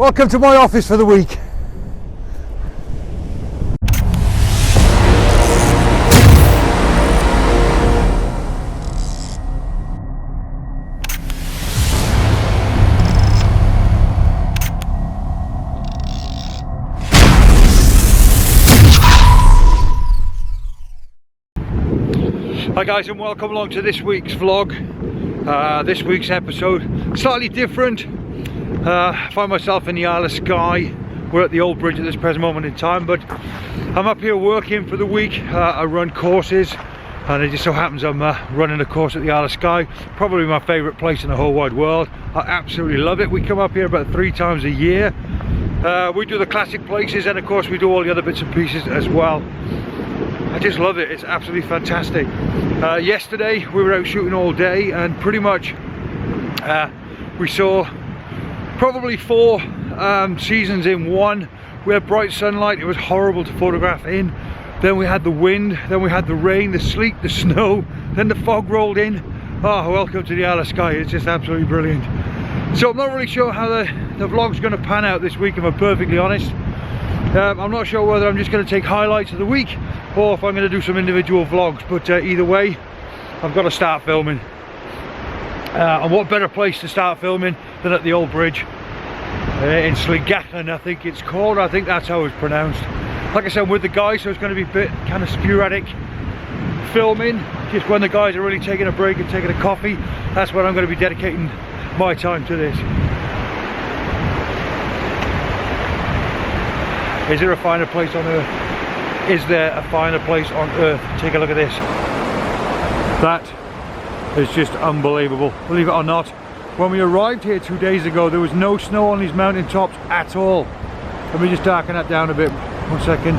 Welcome to my office for the week. Hi guys, and welcome along to this week's vlog. This week's episode, slightly different. I find myself in the Isle of Skye. We're at the old bridge at this present moment in time, but I'm up here working for the week. I run courses, and it just so happens I'm running a course at the Isle of Skye. Probably my favourite place in the whole wide world. I absolutely love it. We come up here about 3 times a year. We do the classic places, and of course we do all the other bits and pieces as well. I just love it. It's absolutely fantastic. Yesterday we were out shooting all day, and pretty much we saw probably 4 seasons in one. We had bright sunlight. It was horrible to photograph in. Then we had the wind, then we had the rain, the sleet, the snow, then the fog rolled in. Oh, welcome to the Isle of Skye. It's just absolutely brilliant. So I'm not really sure how the vlog's going to pan out this week, if I'm perfectly honest. I'm not sure whether I'm just going to take highlights of the week or if I'm going to do some individual vlogs, but either way I've got to start filming. And what better place to start filming than at the old bridge in Sligachan, I think it's called. I think that's how it's pronounced. Like I said, I'm with the guys, so it's going to be a bit kind of sporadic filming, just when the guys are really taking a break and taking a coffee. That's when I'm going to be dedicating my time to this. Is there a finer place on earth? Is there a finer place on earth? Take a look at this. That is just unbelievable. Believe it or not, when we arrived here 2 days ago, there was no snow on these mountain tops at all. Let me just darken that down a bit. 1 second.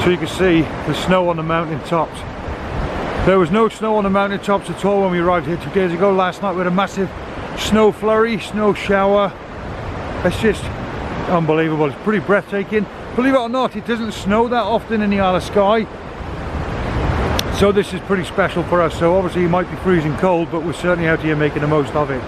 So you can see the snow on the mountain tops. There was no snow on the mountain tops at all when we arrived here 2 days ago. Last night we had a massive snow flurry, snow shower. It's just unbelievable. It's pretty breathtaking. Believe it or not, it doesn't snow that often in the Isle of Skye, so this is pretty special for us. So obviously it might be freezing cold, but we're certainly out here making the most of it.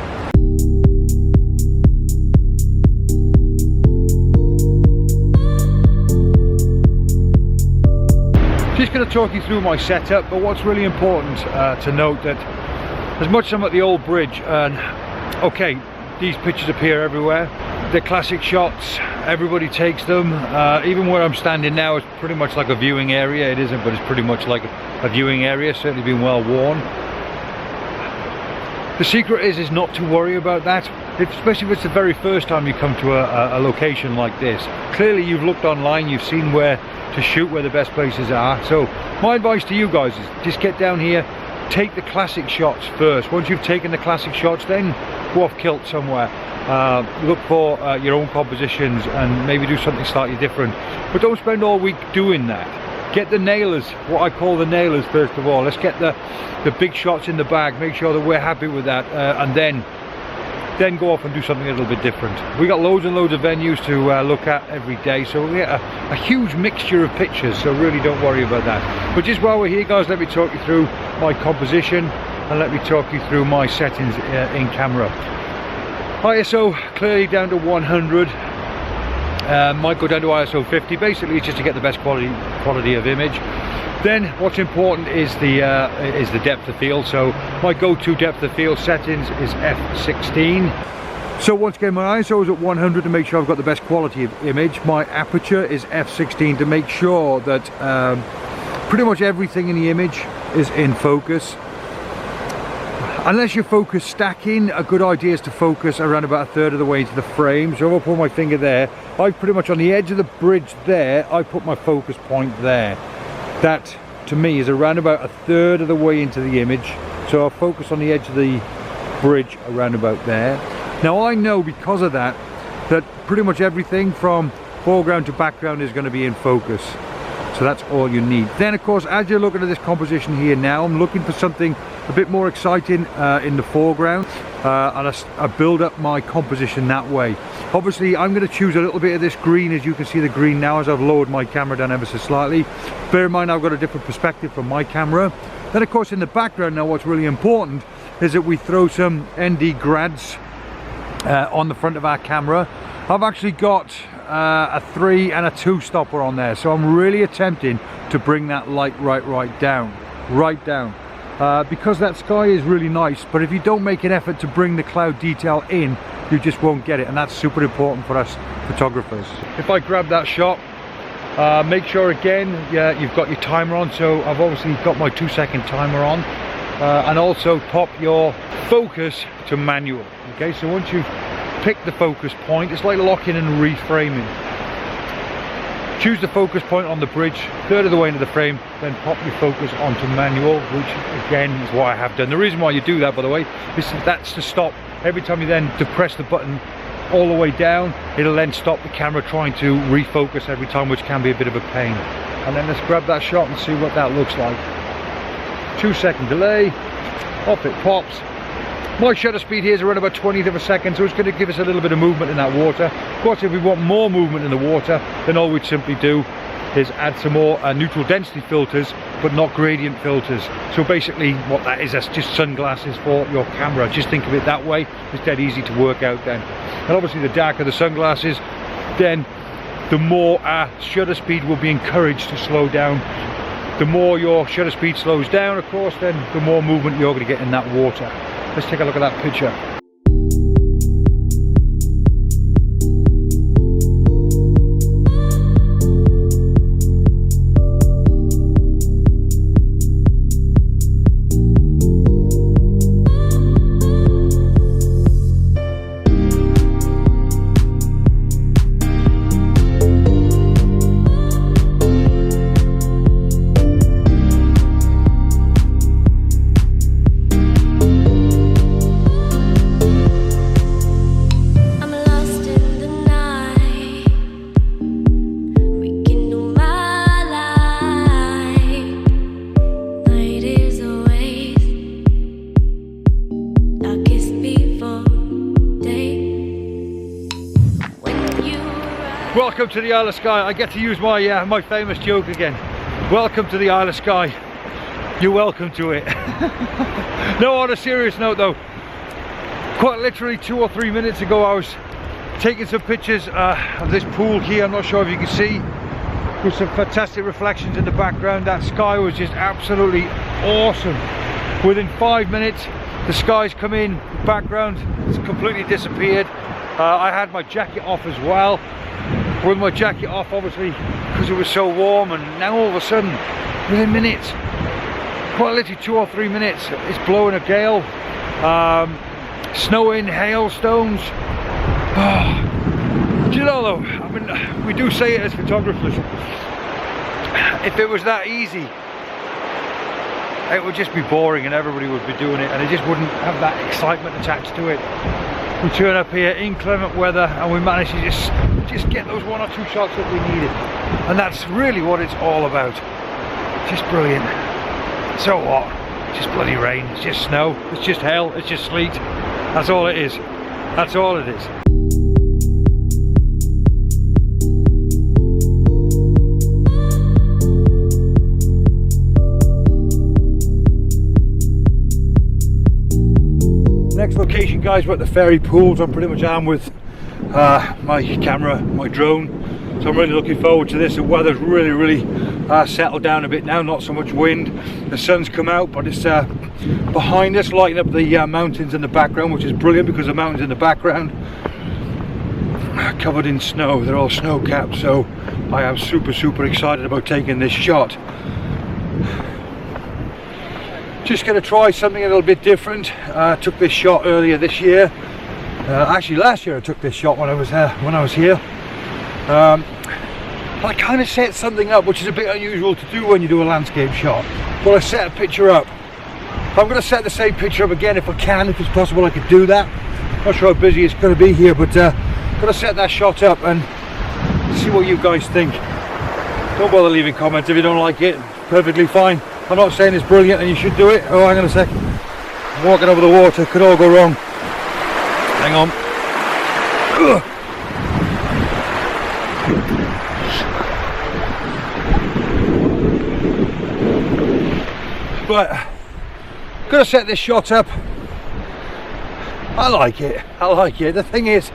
Just going to talk you through my setup, but what's really important to note that as much as I'm at the old bridge, and okay, these pictures appear everywhere. The classic shots, everybody takes them. Even where I'm standing now is pretty much like a viewing area. It isn't, but it's pretty much like a viewing area, certainly been well worn. The secret is not to worry about that, especially if it's the very first time you come to a location like this. Clearly you've looked online, you've seen where to shoot, where the best places are. So my advice to you guys is just get down here, take the classic shots first. Once you've taken the classic shots, then go off kilt somewhere. Look for your own compositions and maybe do something slightly different, but don't spend all week doing that. Get the nailers, what I call the nailers, first of all. Let's get the big shots in the bag, make sure that we're happy with that, and then go off and do something a little bit different. We got loads and loads of venues to look at every day, so we get a huge mixture of pictures, so really don't worry about that. But just while we're here guys, let me talk you through my composition and let me talk you through my settings in camera. ISO clearly down to 100. Might go down to ISO 50, basically just to get the best quality of image. Then what's important is the depth of field. So my go-to depth of field settings is f16. So once again, my ISO is at 100 to make sure I've got the best quality of image. My aperture is f16 to make sure that pretty much everything in the image is in focus. Unless you focus stacking, a good idea is to focus around about 1/3 of the way into the frame. So if I put my finger there, I pretty much on the edge of the bridge there, I put my focus point there. That to me is around about 1/3 of the way into the image. So I'll focus on the edge of the bridge around about there. Now I know because of that, that pretty much everything from foreground to background is going to be in focus. So that's all you need. Then of course, as you're looking at this composition here now, I'm looking for something a bit more exciting in the foreground, and I build up my composition that way. Obviously I'm going to choose a little bit of this green, as you can see the green now as I've lowered my camera down ever so slightly. Bear in mind I've got a different perspective from my camera. Then of course in the background now, what's really important is that we throw some ND grads on the front of our camera. I've actually got a 3 and a 2 stopper on there, so I'm really attempting to bring that light right down, because that sky is really nice, but if you don't make an effort to bring the cloud detail in, you just won't get it, and that's super important for us photographers. If I grab that shot, make sure again, you've got your timer on. So I've obviously got my 2-second timer on, and also pop your focus to manual. Okay, so once you've picked the focus point, it's like locking and reframing. Choose the focus point on the bridge, 1/3 of the way into the frame, then pop your focus onto manual, which again is what I have done. The reason why you do that, by the way, is that's to stop every time you then depress the button all the way down. It'll then stop the camera trying to refocus every time, which can be a bit of a pain. And then let's grab that shot and see what that looks like. 2-second delay, off it pops. My shutter speed here is around about 20th of a second, so it's going to give us a little bit of movement in that water. Of course, if we want more movement in the water, then all we'd simply do is add some more neutral density filters, but not gradient filters. So basically what that is, that's just sunglasses for your camera. Just think of it that way. It's dead easy to work out then. And obviously the darker the sunglasses, then the more shutter speed will be encouraged to slow down. The more your shutter speed slows down, of course, then the more movement you're going to get in that water. Let's take a look at that picture. Welcome to the Isle of Skye. I get to use my my famous joke again. Welcome to the Isle of Skye. You're welcome to it. No, on a serious note though, quite literally 2 or 3 minutes ago I was taking some pictures of this pool here. I'm not sure if you can see, with some fantastic reflections in the background. That sky was just absolutely awesome. Within 5 minutes the sky's come in, the background has completely disappeared. I had my jacket off as well. With my jacket off, obviously, because it was so warm, and now all of a sudden, within minutes, quite literally 2 or 3 minutes, it's blowing a gale, snowing, hailstones. Do you know though, I mean, we do say it as photographers, if it was that easy, it would just be boring and everybody would be doing it, and it just wouldn't have that excitement attached to it. We turn up here, inclement weather, and we manage to just get those 1 or 2 shots that we needed. And that's really what it's all about. Just brilliant. So what? It's just bloody rain, it's just snow, it's just hell, it's just sleet. That's all it is. That's all it is. Next location, guys, we're at the ferry pools. I'm pretty much armed with my camera, my drone, so I'm really looking forward to this. The weather's really settled down a bit now, not so much wind. The sun's come out, but it's behind us, lighting up the mountains in the background, which is brilliant because the mountains in the background are covered in snow. They're all snow capped, so I am super excited about taking this shot. Just going to try something a little bit different. Took this shot earlier this year. Actually, last year I took this shot when I was here. I kind of set something up which is a bit unusual to do when you do a landscape shot. But I set a picture up. I'm going to set the same picture up again if I can. If it's possible, I could do that. Not sure how busy it's going to be here, but I'm going to set that shot up and see what you guys think. Don't bother leaving comments if you don't like it. Perfectly fine. I'm not saying it's brilliant and you should do it. Oh, hang on a sec. I'm walking over the water, could all go wrong. Hang on. Ugh. But gonna set this shot up. I like it. The thing is,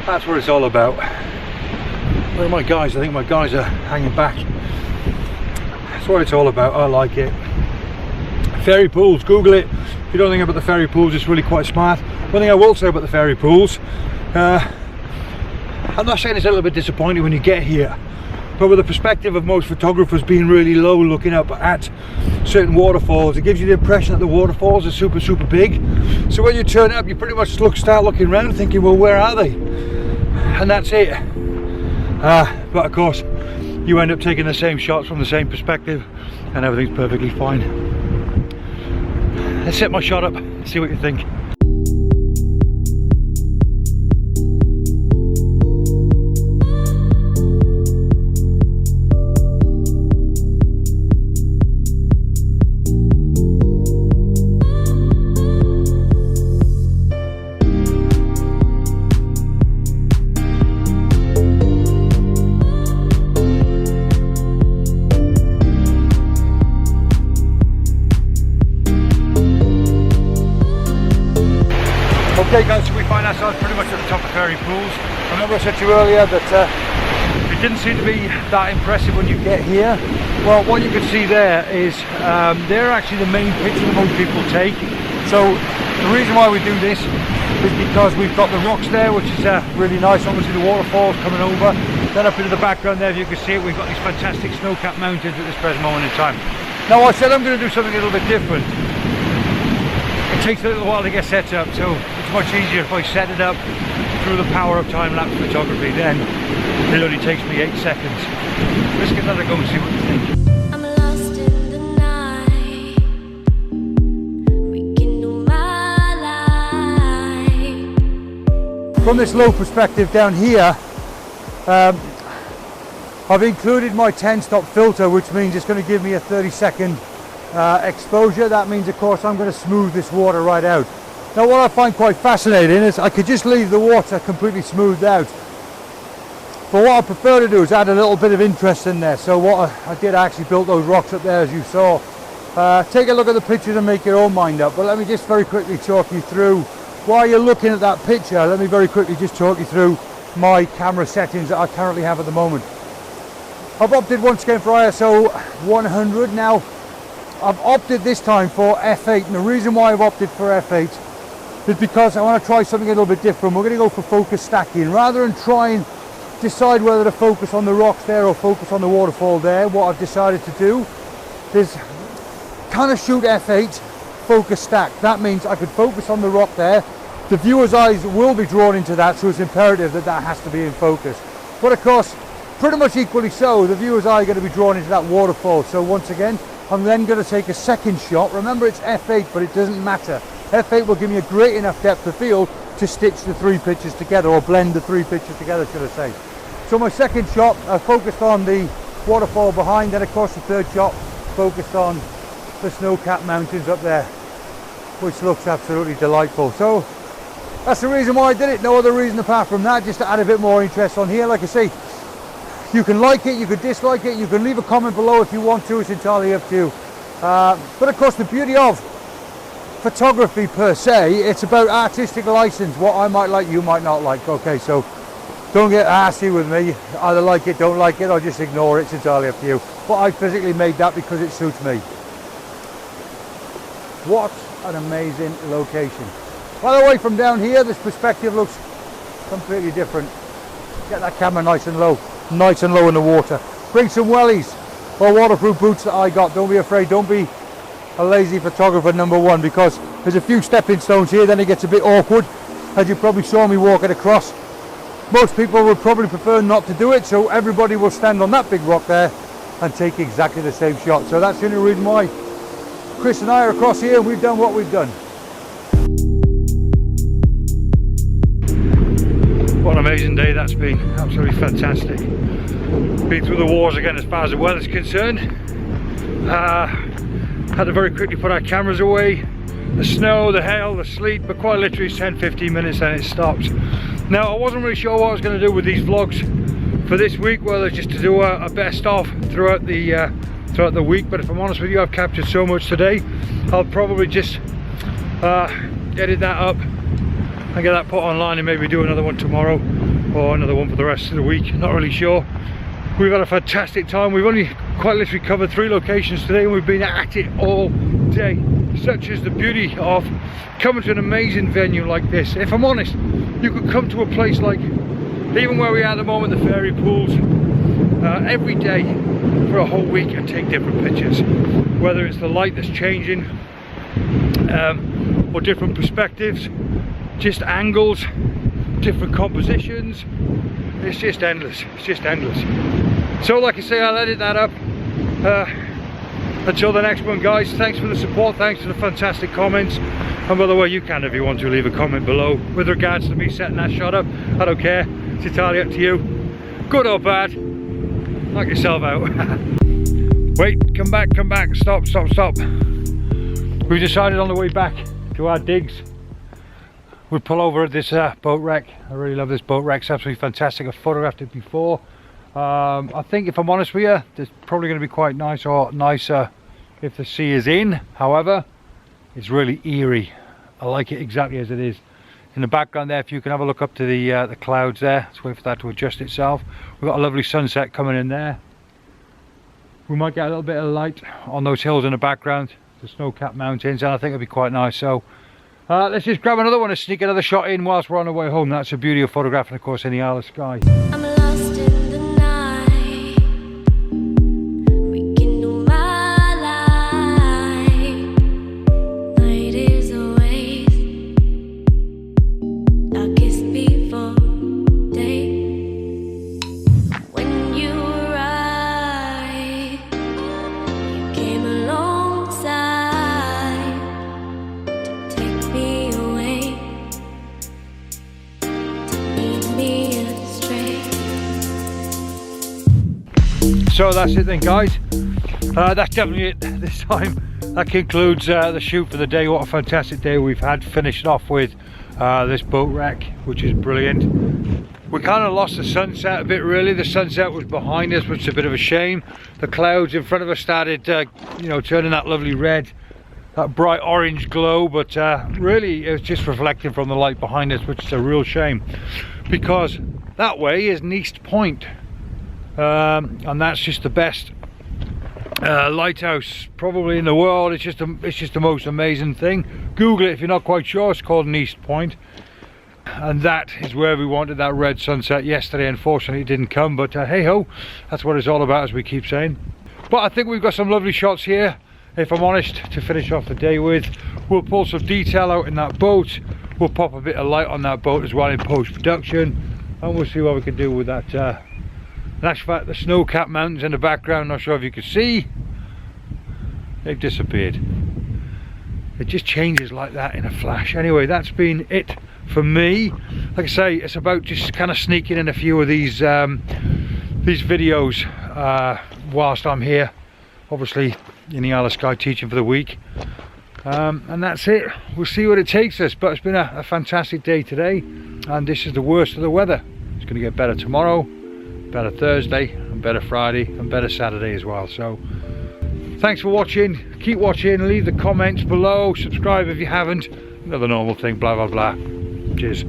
That's what it's all about. Where are my guys? I think my guys are hanging back. That's what it's all about. I like it. Fairy pools, Google it. If you don't think about the fairy pools, it's really quite smart. One thing I will say about the fairy pools, I'm not saying it's a little bit disappointing when you get here, but with the perspective of most photographers being really low looking up at certain waterfalls, it gives you the impression that the waterfalls are super big. So when you turn up, you pretty much start looking around thinking, well, where are they? And that's it. But of course, you end up taking the same shots from the same perspective and everything's perfectly fine. Let's set my shot up, see what you think. Okay guys, so we find ourselves pretty much at the top of Fairy Pools. Remember I said to you earlier that it didn't seem to be that impressive when you get here. Well, what you can see there is they're actually the main picture that most people take. So the reason why we do this is because we've got the rocks there, which is really nice. Obviously the waterfalls coming over. Then up into the background there, if you can see it, we've got these fantastic snow-capped mountains at this present moment in time. Now I said I'm going to do something a little bit different. It takes a little while to get set up, so it's much easier if I set it up through the power of time-lapse photography. Then it only takes me 8 seconds. Let's give that a go and see what you think. I'm lost in the night. We can do my life. From this low perspective down here, I've included my 10-stop filter, which means it's going to give me a 30-second exposure. That means, of course, I'm going to smooth this water right out. Now what I find quite fascinating is I could just leave the water completely smoothed out, but what I prefer to do is add a little bit of interest in there. So what I did, I actually built those rocks up there, as you saw. Take a look at the pictures and make your own mind up, but let me just very quickly talk you through, while you're looking at that picture, let me very quickly just talk you through my camera settings that I currently have at the moment. I've opted once again for ISO 100. Now I've opted this time for f8, and the reason why I've opted for f8 is because I want to try something a little bit different. We're going to go for focus stacking. Rather than try and decide whether to focus on the rocks there or focus on the waterfall there, what I've decided to do is kind of shoot f8, focus stack. That means I could focus on the rock there. The viewer's eyes will be drawn into that, so it's imperative that that has to be in focus. But of course, pretty much equally so, the viewer's eye is going to be drawn into that waterfall. So once again, I'm then going to take a second shot. Remember, it's f8, but it doesn't matter. f8 will give me a great enough depth of field to stitch the three pictures together, or blend the three pictures together, should I say. So my second shot, I focused on the waterfall behind, and of course the third shot focused on the snow-capped mountains up there, which looks absolutely delightful. So that's the reason why I did it. No other reason apart from that, just to add a bit more interest on here. Like I say, you can like it, you can dislike it, you can leave a comment below if you want to, it's entirely up to you. But of course the beauty of photography per se, it's about artistic license. What I might like, you might not like. Okay, so don't get arsy with me. Either like it, don't like it, or just ignore it. It's entirely up to you. But I physically made that because it suits me. What an amazing location. By the way, from down here, this perspective looks completely different. Get that camera nice and low in the water. Bring some wellies or waterproof boots that I got. Don't be afraid, don't be a lazy photographer, number one, because there's a few stepping stones here, then it gets a bit awkward, as you probably saw me walking across. Most people would probably prefer not to do it, so everybody will stand on that big rock there and take exactly the same shot. So that's the only reason why Chris and I are across here and we've done what we've done. What an amazing day that's been, absolutely fantastic. Been through the wars again as far as the weather's concerned. Had to very quickly put our cameras away. The snow, the hail, the sleet, but quite literally it's 10-15 minutes and it stops. Now I wasn't really sure what I was going to do with these vlogs for this week, whether just to do a best of throughout the week, but if I'm honest with you, I've captured so much today, I'll probably just edit that up and get that put online and maybe do another one tomorrow. or another one for the rest of the week, not really sure. We've had a fantastic time. We've only quite literally covered 3 locations today, and we've been at it all day. Such is the beauty of coming to an amazing venue like this. If I'm honest, you could come to a place like, even where we are at the moment, the fairy pools, every day for a whole week and take different pictures. Whether it's the light that's changing, or different perspectives, just angles, different compositions. It's just endless. It's just endless. So like I say, I'll edit that up. Until the next one, guys, thanks for the support, thanks for the fantastic comments. And by the way, you can, if you want to, leave a comment below with regards to me setting that shot up. I don't care, it's entirely up to you. Good or bad, knock yourself out. Wait, come back, stop. We decided on the way back to our digs, we'd pull over at this boat wreck. I really love this boat wreck, it's absolutely fantastic. I photographed it before. I think, if I'm honest with you, it's probably going to be quite nice, or nicer if the sea is in. However, it's really eerie. I like it exactly as it is. In the background there, if you can have a look up to the clouds there, let's wait for that to adjust itself. We've got a lovely sunset coming in there. We might get a little bit of light on those hills in the background, the snow-capped mountains, and I think it'll be quite nice. So let's just grab another one and sneak another shot in whilst we're on the way home. That's the beauty of photographing, of course, in the Isle of Skye. I'm lost in the night, rekindle my light. Night is always darkest before day. When you arrived, you came alongside to take me away, to lead me astray. So that's it then, guys. That's definitely it this time. That concludes the shoot for the day. What a fantastic day we've had. Finished off with this boat wreck, which is brilliant. We kind of lost the sunset a bit, really. The sunset was behind us, which is a bit of a shame. The clouds in front of us started you know, turning that lovely red, that bright orange glow, but really it was just reflecting from the light behind us, which is a real shame, because that way is Neist Point, and that's just the best lighthouse probably in the world. It's just the most amazing thing. Google it if you're not quite sure. It's called Neist Point, and that is where we wanted that red sunset yesterday. Unfortunately it didn't come, but hey ho, that's what it's all about, as we keep saying. But I think we've got some lovely shots here, if I'm honest, to finish off the day with. We'll pull some detail out in that boat, we'll pop a bit of light on that boat as well in post-production, and we'll see what we can do with that. In actual fact, the snow-capped mountains in the background, not sure if you can see, they've disappeared. It just changes like that in a flash. Anyway, that's been it for me. Like I say, it's about just kind of sneaking in a few of these videos whilst I'm here, obviously in the Isle of Skye teaching for the week, and that's it. We'll see what it takes us, but it's been a fantastic day today, and this is the worst of the weather. It's going to get better tomorrow, better Thursday, and better Friday, and better Saturday as well. So thanks for watching, keep watching, leave the comments below, subscribe if you haven't, you know, the normal thing, blah blah blah. Cheers.